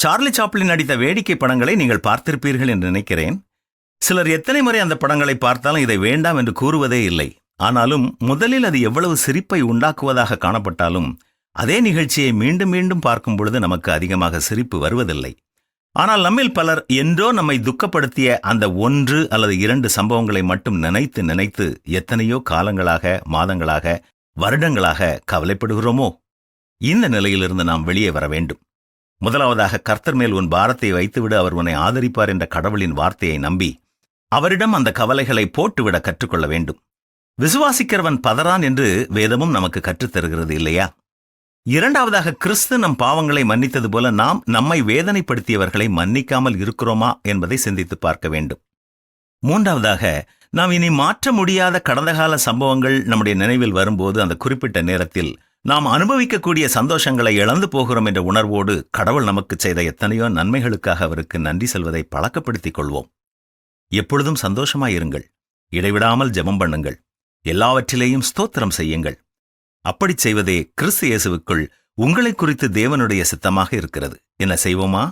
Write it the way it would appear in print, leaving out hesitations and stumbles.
Charlie Chaplin நடித்த வேடிக்கை படங்களை நீங்கள் பார்த்திருப்பீர்கள் என்று நினைக்கிறேன். சிலர் எத்தனை முறை அந்த படங்களை பார்த்தாலும் இதை வேண்டாம் என்று கூறுவதே இல்லை. ஆனாலும் முதலில் அது எவ்வளவு சிரிப்பை உண்டாக்குவதாக காணப்பட்டாலும் அதே நிகழ்ச்சியை மீண்டும் மீண்டும் பார்க்கும் பொழுது நமக்கு அதிகமாக சிரிப்பு வருவதில்லை. ஆனால் நம்மில் பலர் என்றோ நம்மை துக்கப்படுத்திய அந்த 1 அல்லது 2 சம்பவங்களை மட்டும் நினைத்து நினைத்து எத்தனையோ காலங்களாக, மாதங்களாக, வருடங்களாக கவலைப்படுகிறோமோ? இந்த நிலையிலிருந்து நாம் வெளியே வர வேண்டும். முதலாவதாக, கர்த்தர் மேல் உன் பாரத்தை வைத்துவிடு, அவர் உன்னை ஆதரிப்பார் என்ற கடவுளின் வார்த்தையை நம்பி அவரிடம் அந்த கவலைகளை போட்டுவிட கற்றுக்கொள்ள வேண்டும். விசுவாசிக்கிறவன் பதறான் என்று வேதமும் நமக்கு கற்றுத்தருகிறது இல்லையா? இரண்டாவதாக, கிறிஸ்து நம் பாவங்களை மன்னித்தது போல நாம் நம்மை வேதனைப்படுத்தியவர்களை மன்னிக்காமல் இருக்கிறோமா என்பதை சிந்தித்து பார்க்க வேண்டும். மூன்றாவதாக, நாம் இனி மாற்ற முடியாத கடந்த கால சம்பவங்கள் நம்முடைய நினைவில் வரும்போது அந்த குறிப்பிட்ட நேரத்தில் நாம் அனுபவிக்கக்கூடிய சந்தோஷங்களை இழந்து போகிறோம் என்ற உணர்வோடு கடவுள் நமக்கு செய்த எத்தனையோ நன்மைகளுக்காக அவருக்கு நன்றி சொல்வதை பழக்கப்படுத்திக் கொள்வோம். எப்பொழுதும் சந்தோஷமாயிருங்கள், இடைவிடாமல் ஜெபம் பண்ணுங்கள், எல்லாவற்றிலேயும் ஸ்தோத்திரம் செய்யுங்கள். அப்படிச் செய்வதே கிறிஸ்து இயேசுவுக்குள் உங்களை குறித்து தேவனுடைய சித்தமாக இருக்கிறது. என்ன செய்வோமா?